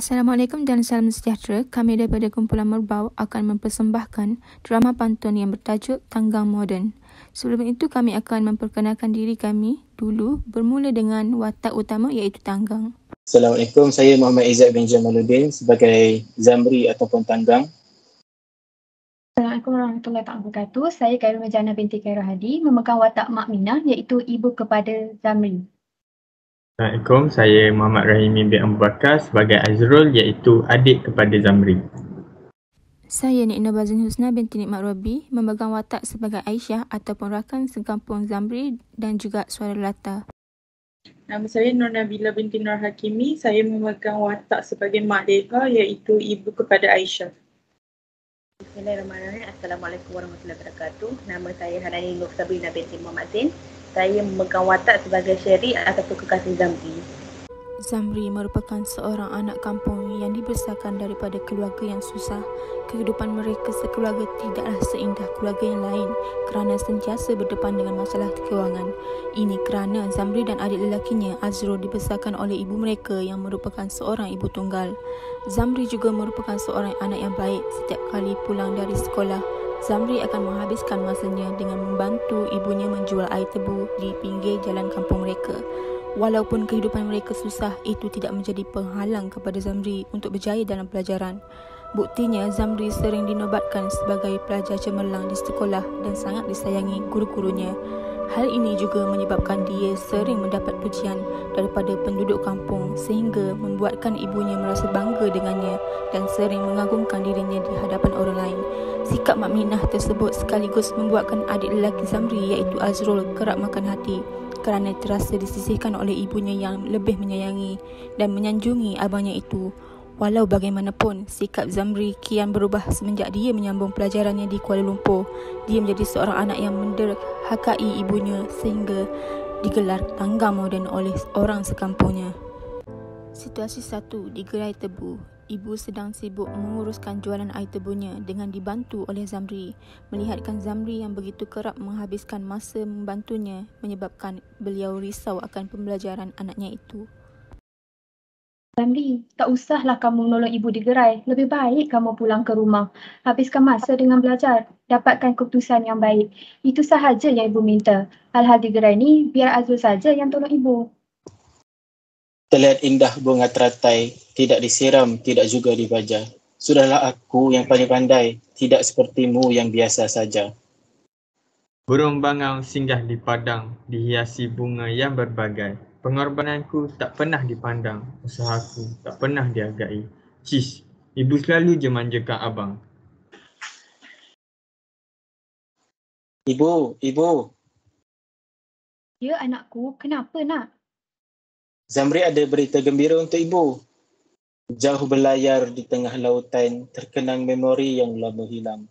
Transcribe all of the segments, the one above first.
Assalamualaikum dan salam sejahtera. Kami daripada Kumpulan Merbau akan mempersembahkan drama pantun yang bertajuk Tanggang Moden. Sebelum itu kami akan memperkenalkan diri kami dulu, bermula dengan watak utama iaitu tanggang. Assalamualaikum, saya Muhammad Izzat bin Jamaluddin sebagai Zamri ataupun Tanggang. Assalamualaikum warahmatullahi wabarakatuh. Saya Khairul Majana binti Khairul Hadi memegang watak Mak Minah iaitu ibu kepada Zamri. Assalamualaikum, saya Muhammad Rahimi bin Abu Bakar sebagai Azrul iaitu adik kepada Zamri. Saya Nik Nabazin Husna binti Nikmat Robi memegang watak sebagai Aisyah ataupun rakan sekampung Zamri dan juga suara Lata. Nama saya Nur Nabila binti Nur Hakimi. Saya memegang watak sebagai Mak Deha iaitu ibu kepada Aisyah. Bismillahirrahmanirrahim. Assalamualaikum warahmatullahi wabarakatuh. Nama saya Hanani Nur Sabrina binti Muhammad Zain. Saya memegang watak sebagai Sherry ataupun kekasih Zamri. Zamri merupakan seorang anak kampung yang dibesarkan daripada keluarga yang susah. Kehidupan mereka sekeluarga tidaklah seindah keluarga yang lain kerana sentiasa berdepan dengan masalah kewangan. Ini kerana Zamri dan adik lelakinya Azrul dibesarkan oleh ibu mereka yang merupakan seorang ibu tunggal. Zamri juga merupakan seorang anak yang baik. Setiap kali pulang dari sekolah, Zamri akan menghabiskan masanya dengan membantu ibunya menjual air tebu di pinggir jalan kampung mereka. Walaupun kehidupan mereka susah, itu tidak menjadi penghalang kepada Zamri untuk berjaya dalam pelajaran. Buktinya, Zamri sering dinobatkan sebagai pelajar cemerlang di sekolah dan sangat disayangi guru-gurunya. Hal ini juga menyebabkan dia sering mendapat pujian daripada penduduk kampung sehingga membuatkan ibunya merasa bangga dengannya dan sering mengagungkan dirinya di hadapan orang lain. Sikap Mak Minah tersebut sekaligus membuatkan adik lelaki Zamri iaitu Azrul kerap makan hati kerana terasa disisihkan oleh ibunya yang lebih menyayangi dan menyanjungi abangnya itu. Walau bagaimanapun, sikap Zamri kian berubah semenjak dia menyambung pelajarannya di Kuala Lumpur. Dia menjadi seorang anak yang menderhakai ibunya sehingga digelar tanggang moden oleh orang sekampungnya. Situasi 1 di gerai tebu. Ibu sedang sibuk menguruskan jualan air tebunya dengan dibantu oleh Zamri. Melihatkan Zamri yang begitu kerap menghabiskan masa membantunya menyebabkan beliau risau akan pembelajaran anaknya itu. Zamri, tak usahlah kamu menolong ibu di gerai. Lebih baik kamu pulang ke rumah. Habiskan masa dengan belajar. Dapatkan keputusan yang baik. Itu sahaja yang ibu minta. Hal-hal di gerai ni biar Azul saja yang tolong ibu. Terlihat indah bunga teratai, tidak disiram, tidak juga dibaja. Sudahlah aku yang paling pandai, tidak sepertimu yang biasa saja. Burung bangau singgah di padang, dihiasi bunga yang berbagai. Pengorbananku tak pernah dipandang, usahaku tak pernah dihargai. Cis, ibu selalu je manjakan abang. Ibu. Ya anakku, kenapa nak? Zamri ada berita gembira untuk ibu. Jauh berlayar di tengah lautan, terkenang memori yang lama hilang.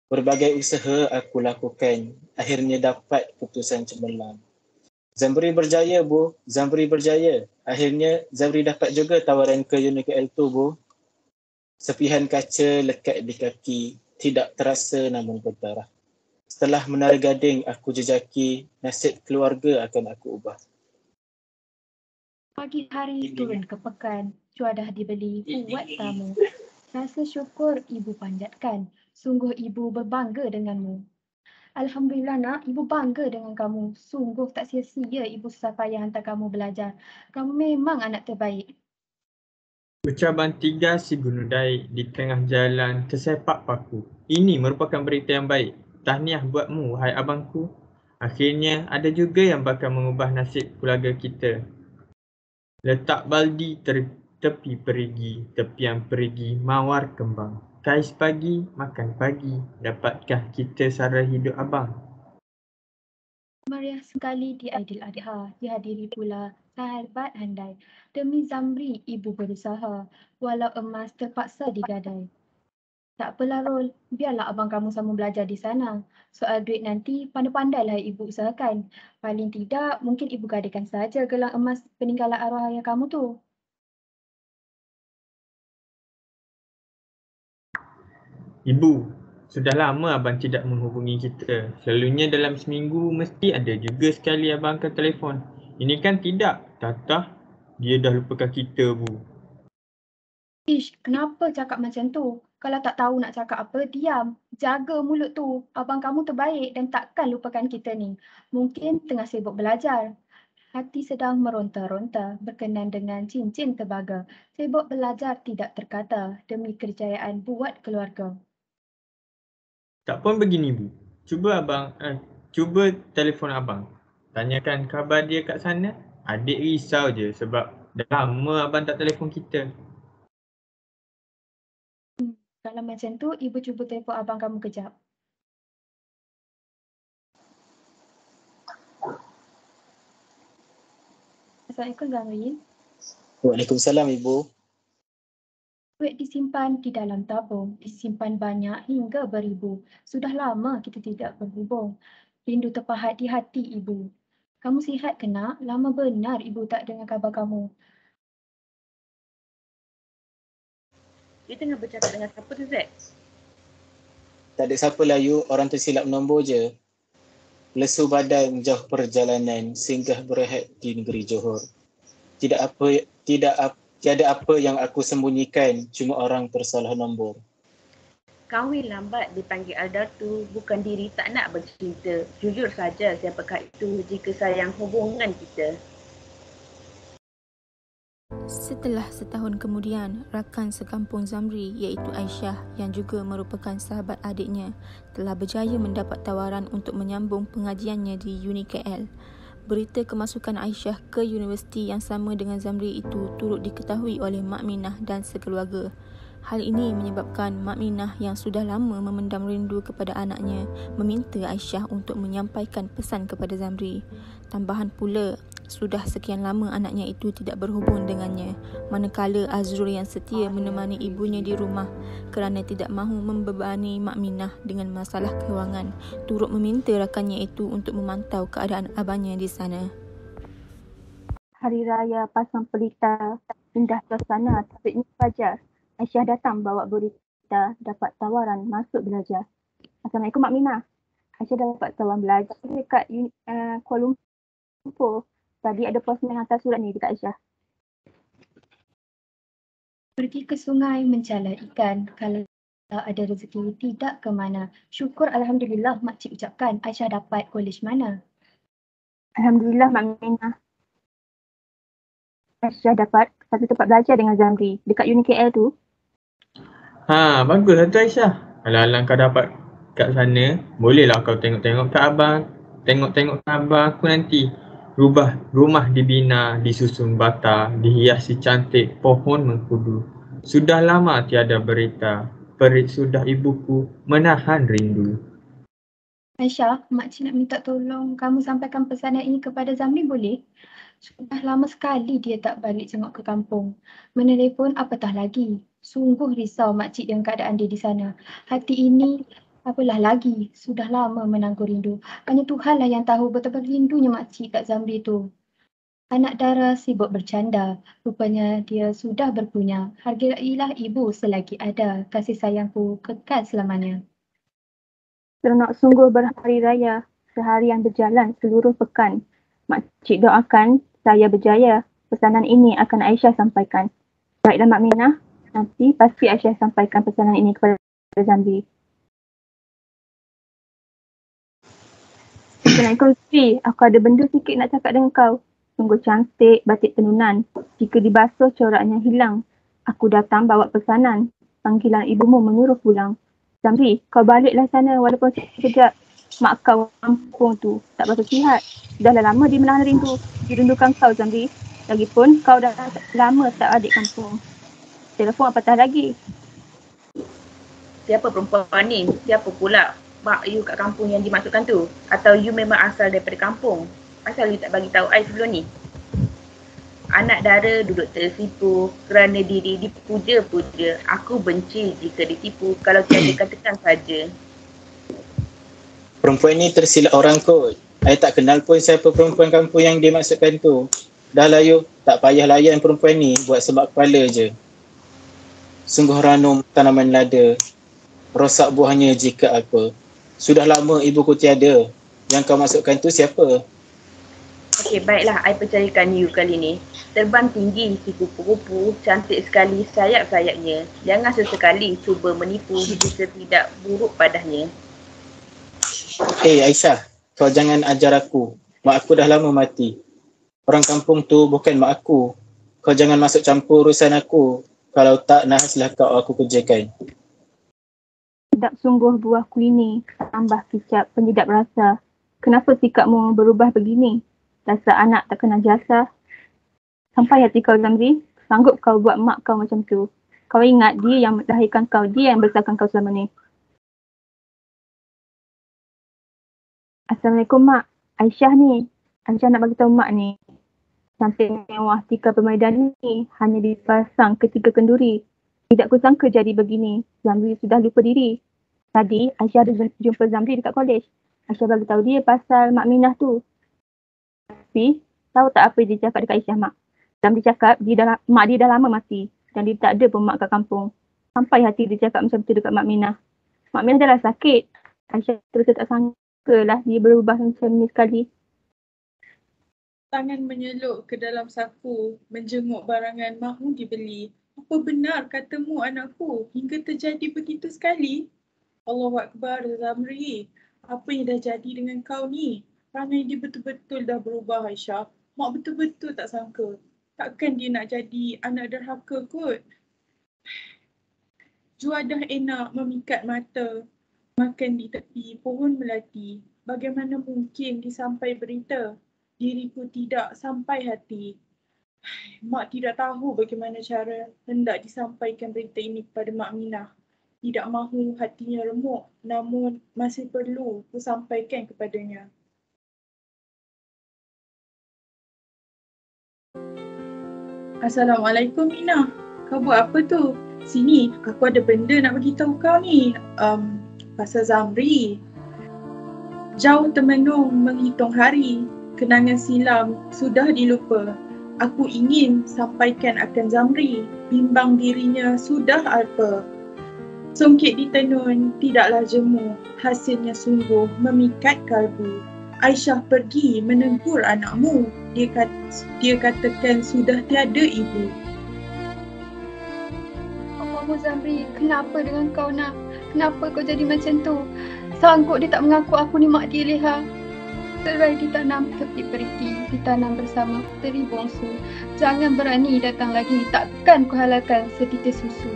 Berbagai usaha aku lakukan, akhirnya dapat keputusan cemerlang. Zamri berjaya, Bu. Zamri berjaya. Akhirnya Zamri dapat juga tawaran ke UniKL tu, Bu. Sepihan kaca lekat di kaki, tidak terasa namun berdarah. Setelah menara gading aku jejaki, nasib keluarga akan aku ubah. Pagi hari turun ke pekan, cuadah dibeli buat tamu. Rasa syukur ibu panjatkan, sungguh ibu berbangga denganmu. Alhamdulillah nak, ibu bangga dengan kamu. Sungguh tak sia-sia ibu susah payah hantar kamu belajar. Kamu memang anak terbaik. Ucapan 3 si gunudai di tengah jalan tersepak paku. Ini merupakan berita yang baik. Tahniah buatmu, wahai abangku. Akhirnya ada juga yang bakal mengubah nasib keluarga kita. Letak baldi tepi perigi, tepian perigi mawar kembang. Kais pagi, makan pagi, dapatkah kita sara hidup abang? Meriah sekali di Aidiladha, dihadiri pula sahabat handai. Demi Zamri, ibu berusaha, walau emas terpaksa digadai. Tak apalah Rol, biarlah abang kamu sama belajar di sana. Soal duit nanti, pandai-pandailah ibu usahakan. Paling tidak, mungkin ibu gadaikan saja gelang emas peninggalan arwah ayah kamu tu. Ibu, sudah lama abang tidak menghubungi kita. Selalunya dalam seminggu mesti ada juga sekali abang akan telefon. Ini kan tidak. Tatah, dia dah lupakan kita, Bu. Ish, kenapa cakap macam tu? Kalau tak tahu nak cakap apa, diam. Jaga mulut tu. Abang kamu terbaik dan takkan lupakan kita ni. Mungkin tengah sibuk belajar. Hati sedang meronta-ronta berkenan dengan cincin terbaga. Sibuk belajar tidak terkata demi kerjayaan buat keluarga. Tak pun begini Bu. Cuba telefon abang. Tanyakan khabar dia kat sana. Adik risau je sebab dah lama abang tak telefon kita. Kalau macam tu, ibu cuba telefon abang kamu kejap. Assalamualaikum Zamri. Waalaikumsalam Ibu. Duit disimpan di dalam tabung, disimpan banyak hingga beribu. Sudah lama kita tidak berhubung. Rindu terpahat di hati ibu. Kamu sihat ke nak? Lama benar ibu tak dengar khabar kamu. Dia tengah bercakap dengan siapa tu, Zek? Tak ada siapa layu, orang tersilap nombor je. Lesu badan jauh perjalanan, singgah berehat di negeri Johor. Tiada apa yang aku sembunyikan, cuma orang tersalah nombor. Kahwin lambat dipanggil Aldatu, bukan diri tak nak bercinta. Jujur saja siapakah itu jika sayang hubungan kita. Setelah setahun kemudian, rakan sekampung Zamri iaitu Aisyah yang juga merupakan sahabat adiknya telah berjaya mendapat tawaran untuk menyambung pengajiannya di UniKL. Berita kemasukan Aisyah ke universiti yang sama dengan Zamri itu turut diketahui oleh Mak Minah dan sekeluarga. Hal ini menyebabkan Mak Minah yang sudah lama memendam rindu kepada anaknya meminta Aisyah untuk menyampaikan pesan kepada Zamri. Tambahan pula, sudah sekian lama anaknya itu tidak berhubung dengannya, manakala Azrul yang setia menemani ibunya di rumah kerana tidak mahu membebani Mak Minah dengan masalah kewangan, turut meminta rakannya itu untuk memantau keadaan abangnya di sana. Hari Raya Pasang Pelita, indah suasana terbitnya fajar. Aisyah datang bawa berita dapat tawaran masuk belajar. Assalamualaikum Mak Minah. Aisyah dapat tawaran belajar dekat Kuala Lumpur. Tadi ada postman hantar surat ni dekat Aisyah. Pergi ke sungai mencala ikan. Kalau ada rezeki tidak ke mana. Syukur Alhamdulillah makcik ucapkan. Aisyah dapat kolej mana? Alhamdulillah Mak Minah. Aisyah dapat satu tempat belajar dengan Zamri dekat UniKL tu. Baguslah tu Aisyah. Alang-alang kau dapat kat sana, bolehlah kau tengok-tengok kat abang. Tengok-tengok kat abang aku nanti. Rumah dibina, disusun bata, dihiasi cantik pohon mengkudu. Sudah lama tiada berita, perit sudah ibuku menahan rindu. Aisyah, makcik nak minta tolong kamu sampaikan pesanan ini kepada Zamri boleh? Sudah lama sekali dia tak balik jenguk ke kampung. Menelefon apatah lagi. Sungguh risau makcik dengan keadaan dia di sana. Hati ini apalah lagi. Sudah lama menanggung rindu. Hanya Tuhanlah yang tahu betapa rindunya makcik kat Zamri tu. Anak dara sibuk bercanda. Rupanya dia sudah berpunya. Hargailah ibu selagi ada. Kasih sayangku kekal selamanya. Seronok sungguh berhari raya. Seharian berjalan seluruh pekan. Makcik doakan saya berjaya. Pesanan ini akan Aisyah sampaikan. Baiklah Mak Minah. Nanti pasti Aisyah sampaikan pesanan ini kepada Zamri. Assalamualaikum Sri. Aku ada benda sikit nak cakap dengan kau. Sungguh cantik batik tenunan. Jika dibasuh coraknya hilang. Aku datang bawa pesanan. Panggilan ibumu menyuruh pulang. Zamri, kau baliklah sana walaupun sekejap. Mak kau kampung tu tak berapa sihat. Dah lama dia menahan rindu. Dirindukan kau Zamri. Lagipun kau dah lama tak adik kampung. Telefon apatah lagi. Siapa perempuan ni? Siapa pula mak you kat kampung yang dimasukkan tu? Atau you memang asal daripada kampung? Asal you tak bagi tahu I sebelum ni? Anak dara duduk tersipu kerana diri dipuja-puja. Aku benci jika ditipu kalau tiada katakan saja. Perempuan ni tersilap orang kot. I tak kenal pun siapa perempuan kampung yang dimaksudkan tu. Dah layu, tak payah layan perempuan ni buat sebab kepala je. Sungguh ranum tanaman lada, rosak buahnya jika apa. Sudah lama ibuku tiada. Yang kau masukkan tu siapa? Okey, baiklah, I percayakan you kali ni. Terbang tinggi si kupu-kupu, cantik sekali sayap-sayapnya. Jangan sesekali cuba menipu jika tidak buruk padanya. Aisyah, kau jangan ajar aku. Mak aku dah lama mati. Orang kampung tu bukan mak aku. Kau jangan masuk campur urusan aku. Kalau tak, nahaslah kau aku kerjakan. Sedap sungguh buah kuini, tambah kicap penyedap rasa. Kenapa sikapmu berubah begini? Rasa anak tak kenal jasa. Sampai hati kau, Zamri. Sanggup kau buat mak kau macam tu. Kau ingat dia yang melahirkan kau, dia yang besarkan kau selama ni. Assalamualaikum, Mak. Aisyah ni. Aisyah nak bagi tahu Mak ni. Cantik mewah tika permainan ni hanya dipasang ketika kenduri. Tidak kusangka jadi begini. Zamri sudah lupa diri. Tadi Aisyah ada jumpa Zamri dekat kolej. Aisyah bagi tahu dia pasal Mak Minah tu. Tapi tahu tak apa dia cakap dekat Aisyah, Mak? Zamri cakap mak dia dah lama mati dan dia tak ada pun mak kat kampung. Sampai hati dia cakap macam tu dekat Mak Minah. Mak Minah dah lah sakit. Aisyah terus tak sangka lah dia berubah macam ni sekali. Tangan menyelup ke dalam saku, menjenguk barangan mahu dibeli. Apa benar katamu anakku, hingga terjadi begitu sekali? Allahu Akbar, Zamri. Apa yang dah jadi dengan kau ni? Perangai dia betul-betul dah berubah, Aisyah. Mak betul-betul tak sangka. Takkan dia nak jadi anak derhaka kot? Juadah enak memikat mata, makan di tepi pohon melati. Bagaimana mungkin disampai berita? Diriku tidak sampai hati. Mak tidak tahu bagaimana cara hendak disampaikan berita ini kepada Mak Minah. Tidak mahu hatinya remuk, namun masih perlu ku sampaikan kepadanya. Assalamualaikum, Minah. Kau buat apa tu? Sini, aku ada benda nak bagi tahu kau ni. Pasal Zamri. Jauh termenung menghitung hari. Kenangan silam sudah dilupa. Aku ingin sampaikan akan Zamri. Bimbang dirinya sudah alpa. Songkit di tenun tidaklah jemu. Hasilnya sungguh memikat kalbu. Aisyah pergi menegur anakmu. Dia katakan sudah tiada ibu. Oh Zamri, kenapa dengan kau nak? Kenapa kau jadi macam tu? Sanggup dia tak mengaku aku ni mak dia, Leha. Serai ditanam tepi perigi, ditanam bersama teri bongsu. Jangan berani datang lagi, takkan ku halalkan setitis susu.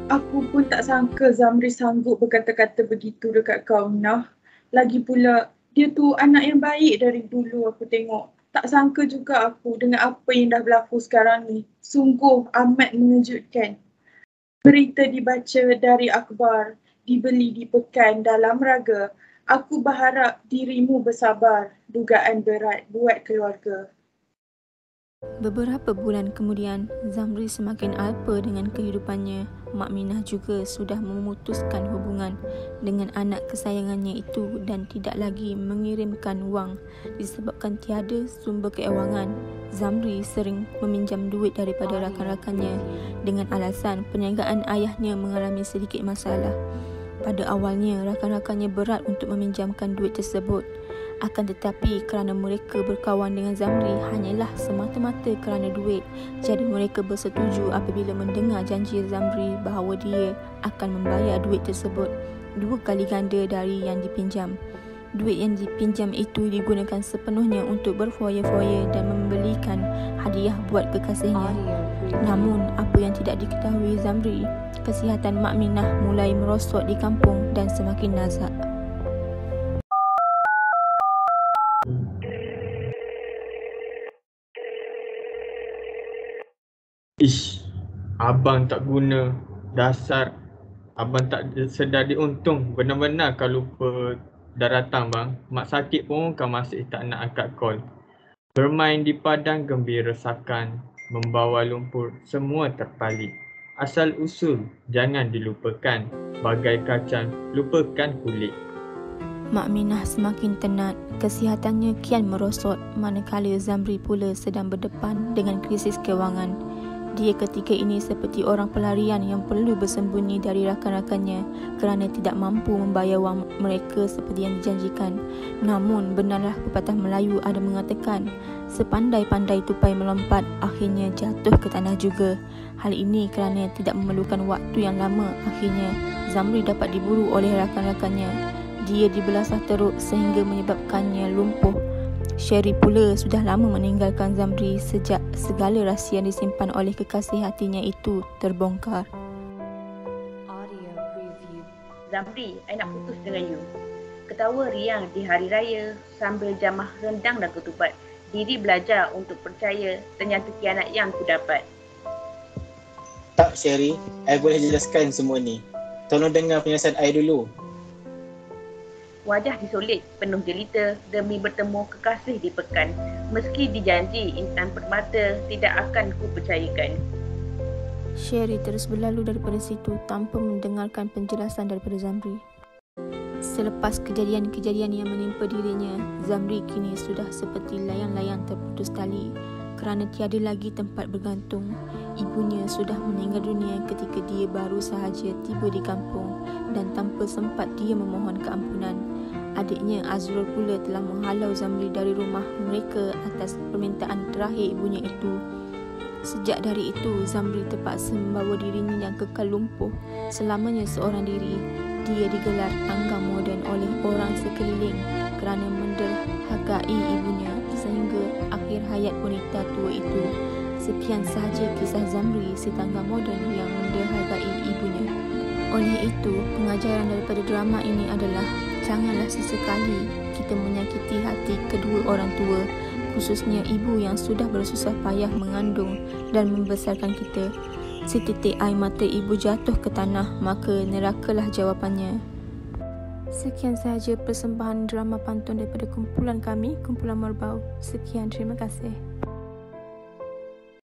Aku pun tak sangka Zamri sanggup berkata-kata begitu dekat kau, Nah. Lagi pula, dia tu anak yang baik dari dulu aku tengok. Tak sangka juga aku dengan apa yang dah berlaku sekarang ni. Sungguh amat mengejutkan. Berita dibaca dari akhbar, dibeli di pekan dalam raga. Aku berharap dirimu bersabar, dugaan berat buat keluarga. Beberapa bulan kemudian, Zamri semakin alpa dengan kehidupannya. Mak Minah juga sudah memutuskan hubungan dengan anak kesayangannya itu dan tidak lagi mengirimkan wang disebabkan tiada sumber keuangan. Zamri sering meminjam duit daripada rakan-rakannya dengan alasan perniagaan ayahnya mengalami sedikit masalah. Pada awalnya, rakan-rakannya berat untuk meminjamkan duit tersebut. Akan tetapi kerana mereka berkawan dengan Zamri hanyalah semata-mata kerana duit, jadi mereka bersetuju apabila mendengar janji Zamri bahawa dia akan membayar duit tersebut 2 kali ganda dari yang dipinjam. Duit yang dipinjam itu digunakan sepenuhnya untuk berfoya-foya dan membelikan hadiah buat kekasihnya. Namun, apa yang tidak diketahui Zamri, kesihatan Mak Minah mulai merosot di kampung dan semakin nazak. Ish, abang tak guna. Dasar abang tak sedar diuntung. Benar-benar kau lupa dah datang bang. Mak sakit pun kau masih tak nak angkat call. Bermain di padang gembira sakan, membawa lumpur semua terpalit. Asal usul jangan dilupakan, bagai kacang lupakan kulit. Mak Minah semakin tenat, kesihatannya kian merosot manakala Zamri pula sedang berdepan dengan krisis kewangan. Dia ketika ini seperti orang pelarian yang perlu bersembunyi dari rakan-rakannya kerana tidak mampu membayar wang mereka seperti yang dijanjikan. Namun, benarlah pepatah Melayu ada mengatakan, sepandai-pandai tupai melompat, akhirnya jatuh ke tanah juga. Hal ini kerana tidak memerlukan waktu yang lama, akhirnya Zamri dapat diburu oleh rakan-rakannya. Dia dibelasah teruk sehingga menyebabkannya lumpuh. Sherry pula sudah lama meninggalkan Zamri sejak segala rahsia yang disimpan oleh kekasih hatinya itu terbongkar. Zamri, I nak putus dengan you. Ketawa riang di hari raya sambil jamah rendang dan ketupat. Diri belajar untuk percaya ternyata kianat yang ku dapat. Tak Sherry, I boleh jelaskan semua ni. Tolong dengar penjelasan I dulu. Wajah disolek penuh jelita demi bertemu kekasih di pekan. Meski dijanji intan permata tidak akan ku percayakan. Sherry terus berlalu daripada situ tanpa mendengarkan penjelasan daripada Zamri. Selepas kejadian-kejadian yang menimpa dirinya, Zamri kini sudah seperti layang-layang terputus tali kerana tiada lagi tempat bergantung. Ibunya sudah meninggal dunia ketika dia baru sahaja tiba di kampung dan tanpa sempat dia memohon keampunan. Adiknya Azrul pula telah menghalau Zamri dari rumah mereka atas permintaan terakhir ibunya itu. Sejak dari itu, Zamri terpaksa membawa dirinya yang kekal lumpuh selamanya seorang diri. Dia digelar tangga moden oleh orang sekeliling kerana menderhakai ibunya sehingga akhir hayat wanita tua itu. Sekian sahaja kisah Zamri, si tangga moden yang menderhakai ibunya. Oleh itu, pengajaran daripada drama ini adalah janganlah sesekali kita menyakiti hati kedua orang tua, khususnya ibu yang sudah bersusah payah mengandung dan membesarkan kita. Setitik air mata ibu jatuh ke tanah, maka nerakalah jawapannya. Sekian sahaja persembahan drama pantun daripada kumpulan kami, Kumpulan Merbau. Sekian, terima kasih.